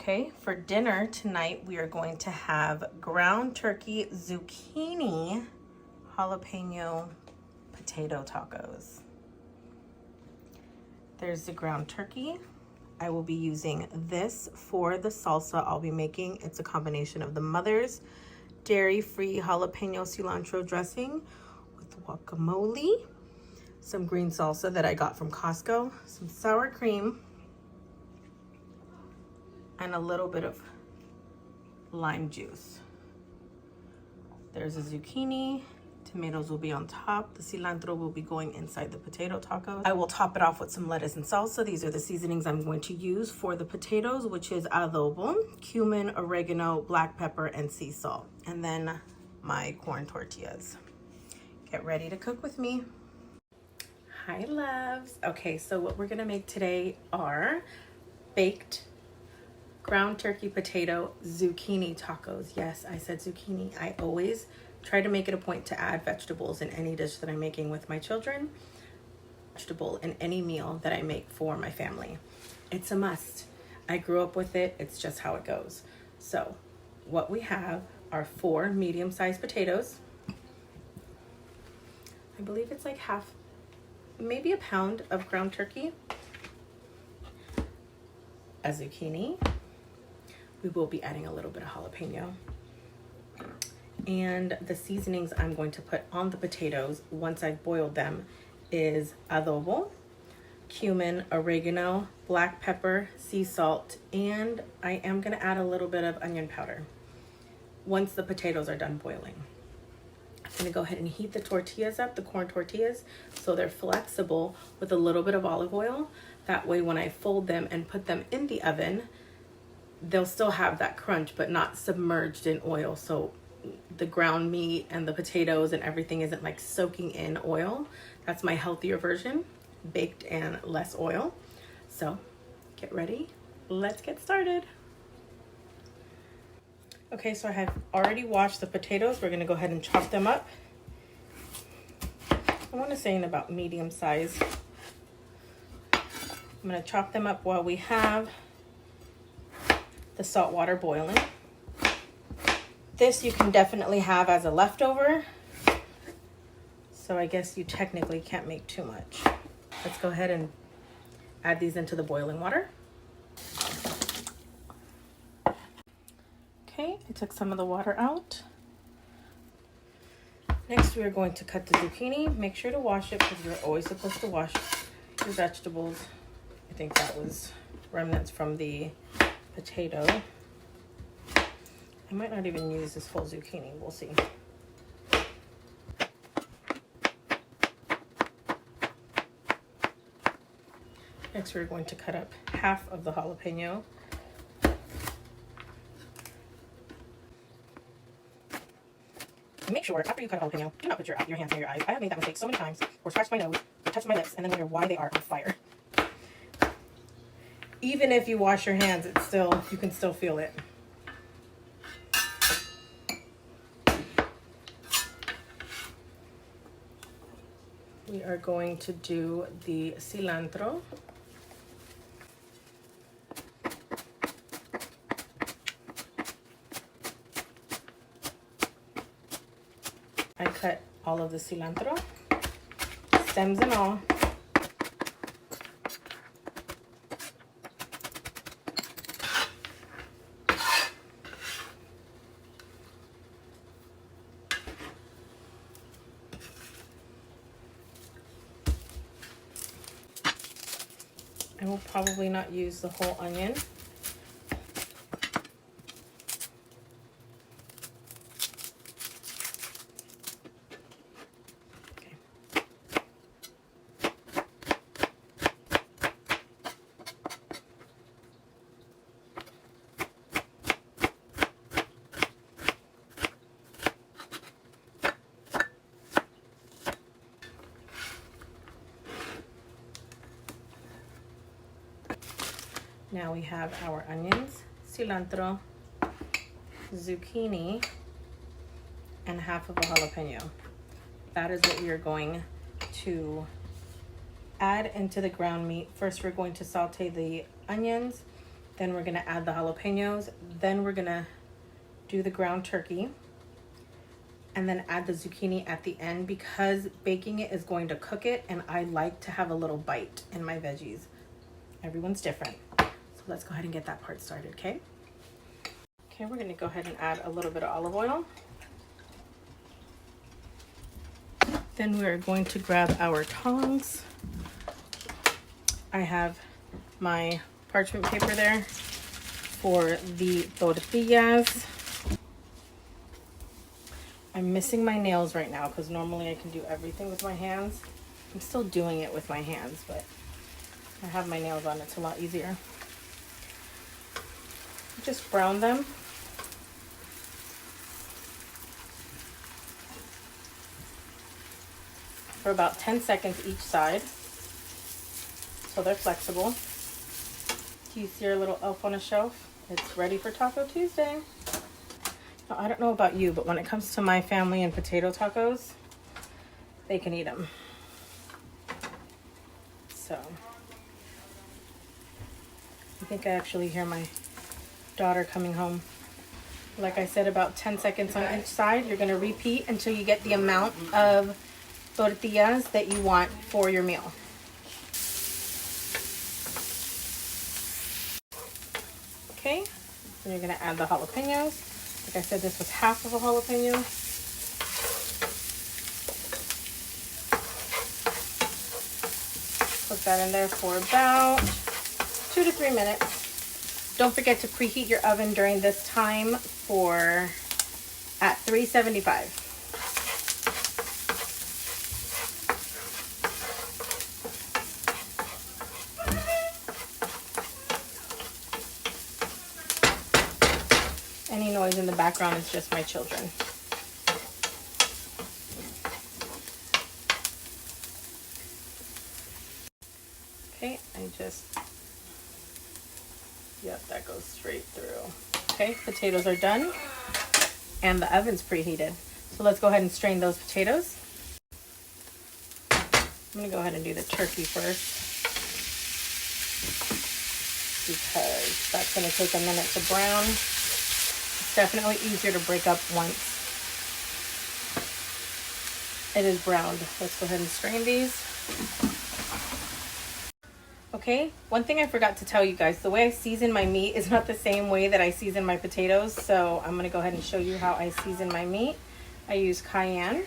Okay, for dinner tonight, we are going to have ground turkey zucchini jalapeno potato tacos. There's the ground turkey. I will be using this for the salsa I'll be making. It's a combination of the Mother's dairy-free jalapeno cilantro dressing with guacamole, some green salsa that I got from Costco, some sour cream, and a little bit of lime juice. There's a zucchini. Tomatoes will be on top. The cilantro will be going inside the potato tacos. I will top it off with some lettuce and salsa. These are the seasonings I'm going to use for the potatoes, which is adobo, cumin, oregano, black pepper, and sea salt. And then my corn tortillas. Get ready to cook with me. Hi, loves. Okay, so what we're gonna make today are baked ground turkey potato zucchini tacos. Yes, I said zucchini. I always try to make it a point to add vegetables in any dish that I'm making with my children. Vegetable in any meal that I make for my family. It's a must. I grew up with it. It's just how it goes. So what we have are 4 medium-sized potatoes. I believe it's like half, maybe a pound of ground turkey. A zucchini. We will be adding a little bit of jalapeno. And the seasonings I'm going to put on the potatoes once I've boiled them is adobo, cumin, oregano, black pepper, sea salt, and I am going to add a little bit of onion powder once the potatoes are done boiling. I'm going to go ahead and heat the tortillas up, the corn tortillas, so they're flexible with a little bit of olive oil. That way when I fold them and put them in the oven, they'll still have that crunch, but not submerged in oil. So the ground meat and the potatoes and everything isn't like soaking in oil. That's my healthier version, baked and less oil. So get ready. Let's get started. Okay, so I have already washed the potatoes. We're gonna go ahead and chop them up. I wanna say in about medium size. I'm gonna chop them up while we have the salt water boiling. This you can definitely have as a leftover. So I guess you technically can't make too much. Let's go ahead and add these into the boiling water. Okay, I took some of the water out. Next we are going to cut the zucchini. Make sure to wash it because you're always supposed to wash your vegetables. I think that was remnants from the potato. I might not even use this full zucchini. We'll see. Next, we're going to cut up half of the jalapeno. Make sure after you cut a jalapeno, do not put your hands near your eyes. I have made that mistake so many times, or scratched my nose, or touched my lips, and then wonder why they are on fire. Even if you wash your hands, it's still, you can still feel it. We are going to do the cilantro. I cut all of the cilantro, stems and all. I will probably not use the whole onion. Okay. Now we have our onions, cilantro, zucchini, and half of a jalapeno. That is what we are going to add into the ground meat. First, we're going to saute the onions Then we're gonna add the jalapenos. Then we're gonna do the ground turkey. And then add the zucchini at the end because baking it is going to cook it, and I like to have a little bite in my veggies. Everyone's different. So let's go ahead and get that part started, okay? Okay, we're gonna go ahead and add a little bit of olive oil. Then we're going to grab our tongs. I have my parchment paper there for the tortillas. I'm missing my nails right now because normally I can do everything with my hands. I'm still doing it with my hands, but I have my nails on. It's a lot easier. Just brown them. For about 10 seconds each side. So they're flexible. Do you see our little elf on a shelf? It's ready for Taco Tuesday. Now, I don't know about you, but when it comes to my family and potato tacos, they can eat them. So, I think I actually hear my daughter coming home. Like I said, about 10 seconds on each side. You're gonna repeat until you get the amount of tortillas that you want for your meal. Okay, then you're gonna add the jalapenos. Like I said, this was half of a jalapeno. Put that in there for about 2 to 3 minutes. Don't forget to preheat your oven during this time at 375. Any noise in the background is just my children. Okay, yep, that goes straight through. Okay, potatoes are done and the oven's preheated. So let's go ahead and strain those potatoes. I'm gonna go ahead and do the turkey first because that's gonna take a minute to brown. It's definitely easier to break up once it is browned. Let's go ahead and strain these. Okay, one thing I forgot to tell you guys, the way I season my meat is not the same way that I season my potatoes, so I'm gonna go ahead and show you how I season my meat. I use cayenne.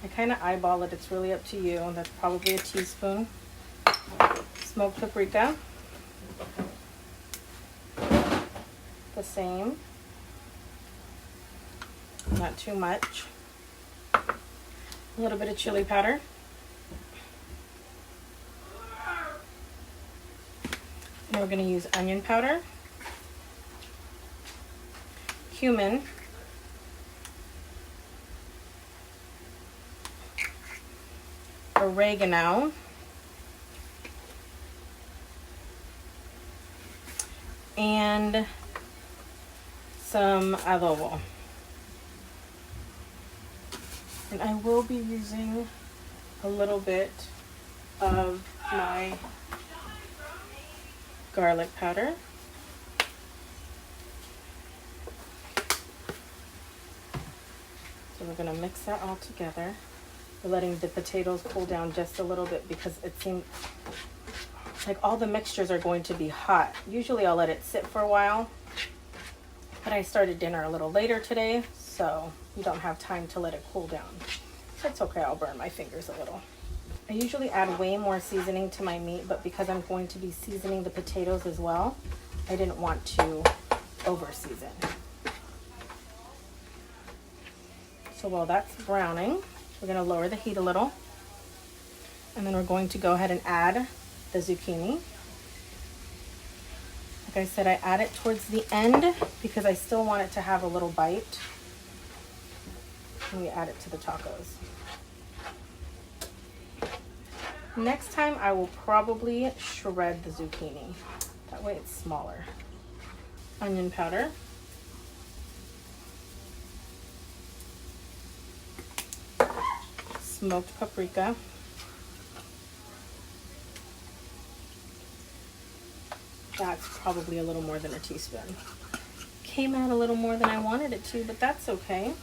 I kind of eyeball it, it's really up to you. That's probably a teaspoon. Smoked paprika. The same. Not too much. A little bit of chili powder. And we're going to use onion powder, cumin, oregano, and some adobo. And I will be using a little bit of my garlic powder. So we're going to mix that all together. We're letting the potatoes cool down just a little bit because it seems like all the mixtures are going to be hot. Usually I'll let it sit for a while, but I started dinner a little later today, so you don't have time to let it cool down. That's okay, I'll burn my fingers a little. I usually add way more seasoning to my meat, but because I'm going to be seasoning the potatoes as well, I didn't want to over season. So while that's browning, we're going to lower the heat a little. And then we're going to go ahead and add the zucchini. Like I said, I add it towards the end because I still want it to have a little bite. And we add it to the tacos. Next time I will probably shred the zucchini. That way it's smaller. Onion powder. Smoked paprika. That's probably a little more than a teaspoon. Came out a little more than I wanted it to, but that's okay.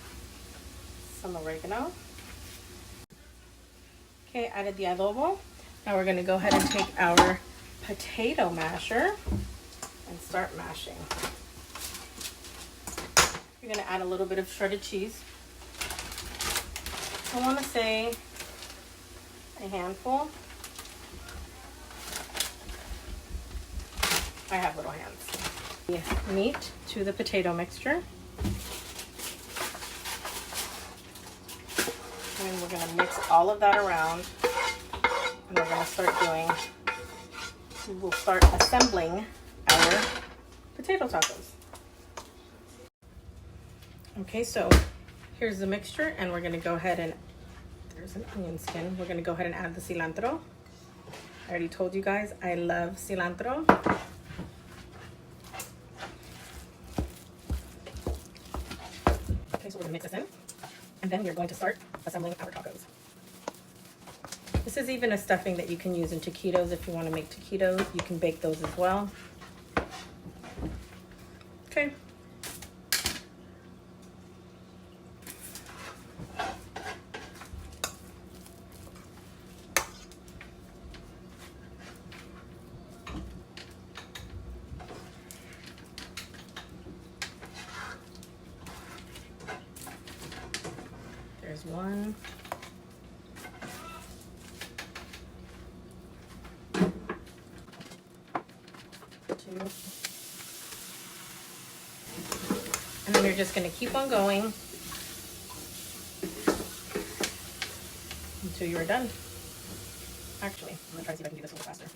Some oregano. Okay, added the adobo. Now we're gonna go ahead and take our potato masher and start mashing. You're gonna add a little bit of shredded cheese. I wanna say a handful. I have little hands. The meat to the potato mixture. And we're gonna mix all of that around. And we're gonna start we'll start assembling our potato tacos. Okay, so here's the mixture, and we're gonna go ahead and, there's an onion skin. We're gonna go ahead and add the cilantro. I already told you guys, I love cilantro. Okay, so we're gonna mix this in, and then we're going to start assembling our tacos. This is even a stuffing that you can use in taquitos. If you want to make taquitos, you can bake those as well. Okay. There's one. Two. And then you're just going to keep on going until you're done. Actually, I'm going to try to see if I can do this a little faster.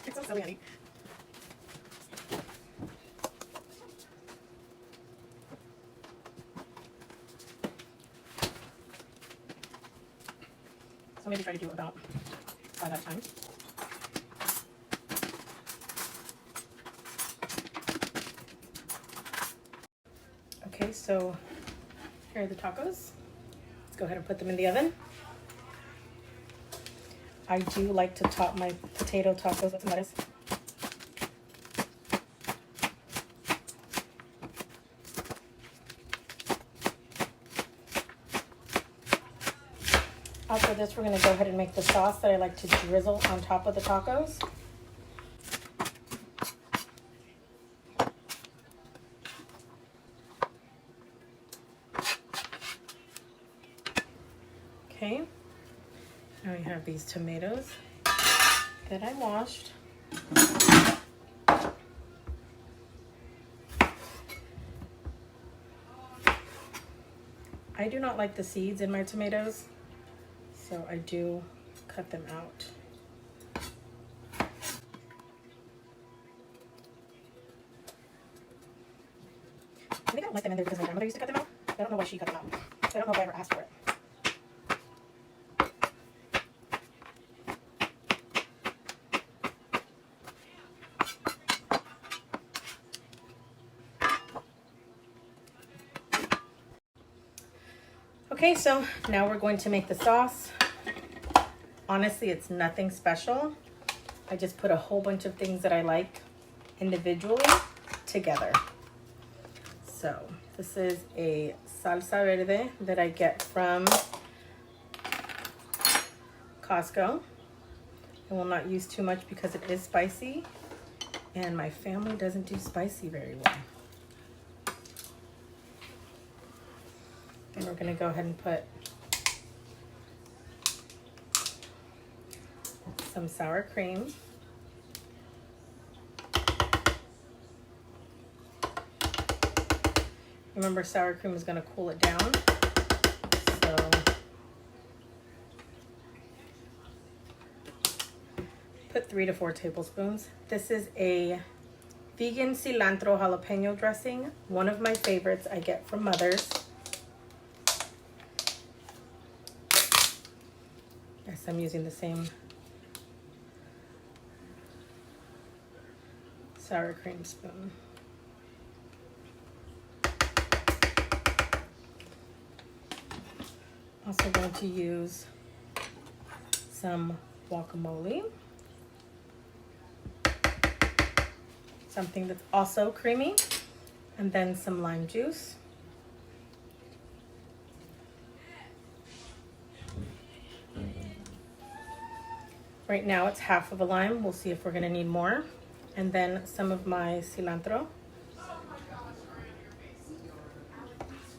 It's so silly, honey. So maybe try to do about 5 at a time. Okay, so here are the tacos. Let's go ahead and put them in the oven. I do like to top my potato tacos with some lettuce. After this, we're going to go ahead and make the sauce that I like to drizzle on top of the tacos. Okay, now we have these tomatoes that I washed. I do not like the seeds in my tomatoes, so I do cut them out. I think I don't like them in there because my grandmother used to cut them out. I don't know why she cut them out. I don't know if I ever asked for it. Okay, so now we're going to make the sauce. Honestly, it's nothing special. I just put a whole bunch of things that I like individually together. So this is a salsa verde that I get from Costco. I will not use too much because it is spicy, and my family doesn't do spicy very well. And we're gonna go ahead and put some sour cream. Remember, sour cream is gonna cool it down. So put 3 to 4 tablespoons. This is a vegan cilantro jalapeno dressing. One of my favorites I get from Mother's. Yes, I'm using the same sour cream spoon. Also going to use some guacamole. Something that's also creamy. And then some lime juice. Right now it's half of a lime. We'll see if we're gonna need more. And then some of my cilantro.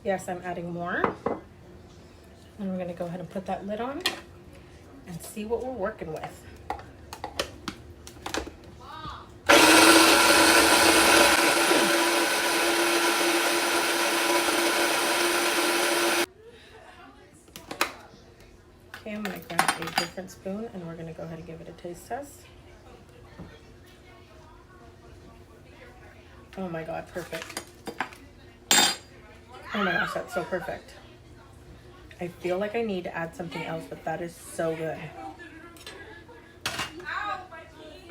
Yes, I'm adding more. And we're gonna go ahead and put that lid on and see what we're working with. Okay, I'm gonna grab a different spoon and we're gonna go ahead and give it a taste test. Oh my God, perfect. Oh my gosh, that's so perfect. I feel like I need to add something else, but that is so good.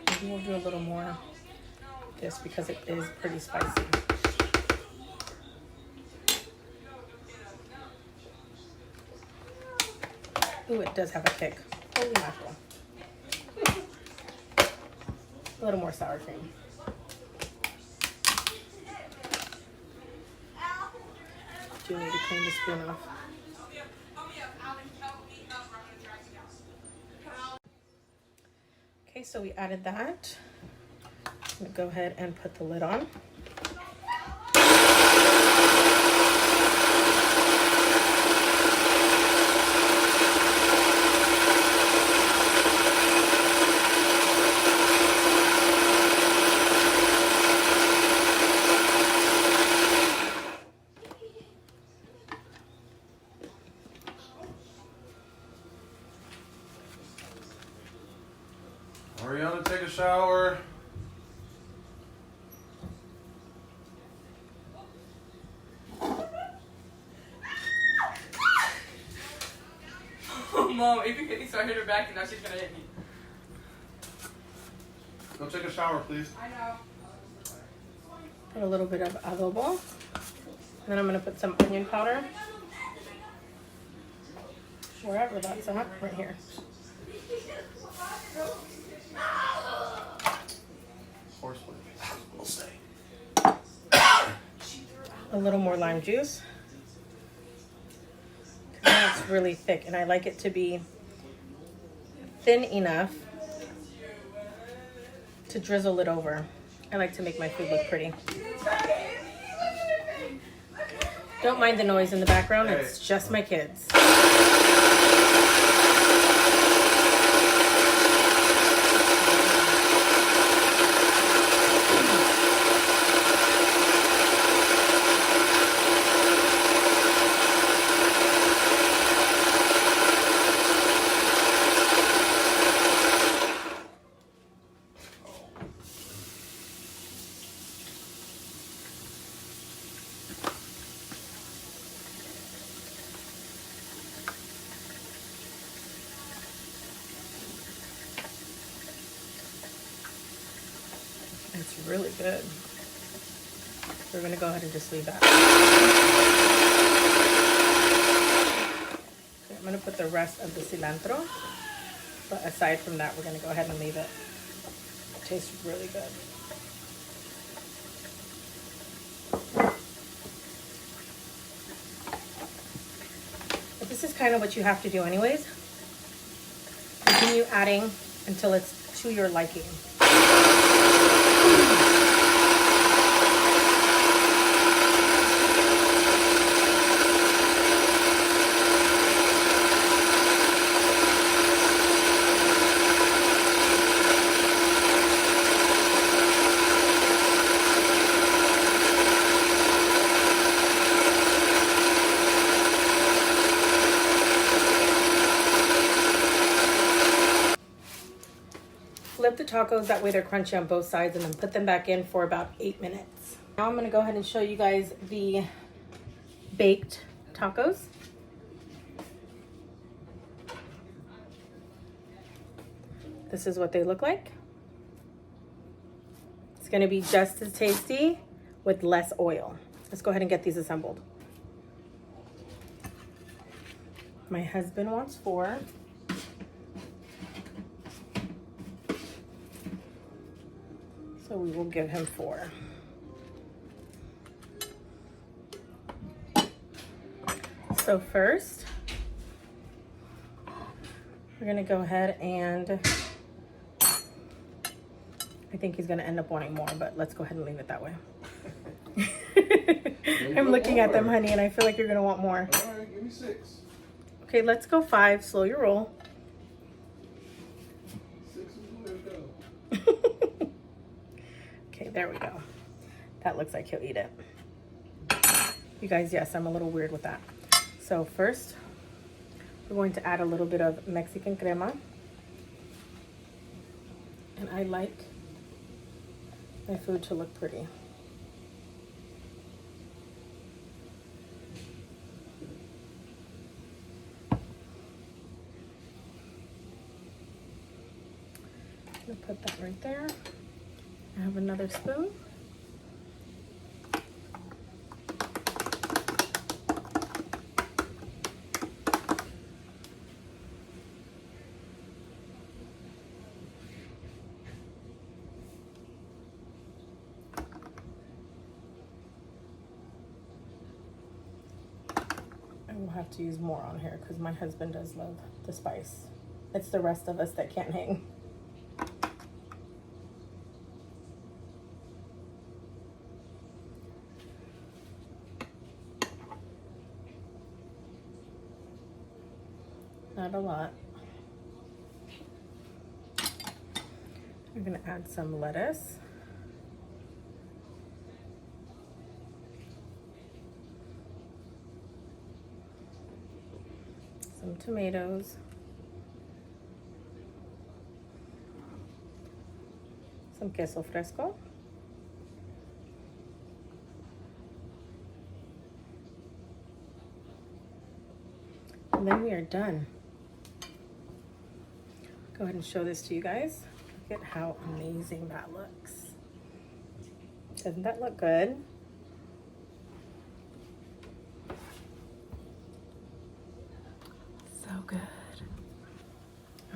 Maybe we'll do a little more of this because it is pretty spicy. Ooh, it does have a kick. Holy mackerel. A little more sour cream. Do need to clean the spoon off. Okay, so we added that. I'm gonna go ahead and put the lid on. Ariana, take a shower. Mom, if you hit me, so I hit her back, and now she's gonna hit me. Go take a shower, please. I know. Put a little bit of adobo. And then I'm gonna put some onion powder. Wherever that's at, right here. Horseplay. We'll say. A little more lime juice. Now it's really thick, and I like it to be thin enough to drizzle it over. I like to make my food look pretty. Don't mind the noise in the background, it's just my kids. It's really good. We're gonna go ahead and just leave that. Okay, I'm gonna put the rest of the cilantro, but aside from that, we're gonna go ahead and leave it. It tastes really good. But this is kind of what you have to do anyways. Continue adding until it's to your liking. Flip the tacos, that way they're crunchy on both sides, and then put them back in for about 8 minutes. Now I'm gonna go ahead and show you guys the baked tacos. This is what they look like. It's gonna be just as tasty with less oil. Let's go ahead and get these assembled. My husband wants 4. So we will give him 4. So first, we're gonna go ahead and I think he's gonna end up wanting more, but let's go ahead and leave it that way. I'm looking at them, honey, and I feel like you're gonna want more. All right, give me 6. Okay, let's go 5. Slow your roll. 6 is the way to go. Okay, there we go. That looks like he'll eat it. You guys, yes, I'm a little weird with that. So first, we're going to add a little bit of Mexican crema. And I like my food to look pretty. I'm gonna put that right there. I have another spoon. I will have to use more on here because my husband does love the spice. It's the rest of us that can't hang. Not a lot. I'm gonna add some lettuce. Some tomatoes. Some queso fresco. And then we are done. Go ahead and show this to you guys. Look at how amazing that looks. Doesn't that look good? So good.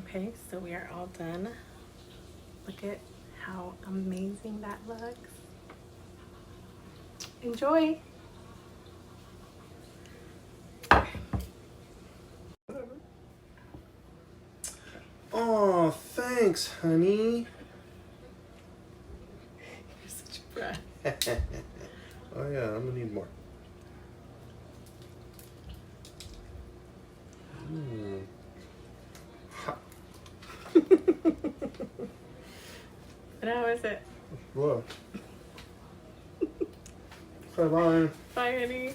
Okay, so we are all done. Look at how amazing that looks. Enjoy. Oh, thanks, honey. You're such a brat. Oh yeah, I'm gonna need more. Ha. And how is it? Whoa. Bye bye. Bye, honey.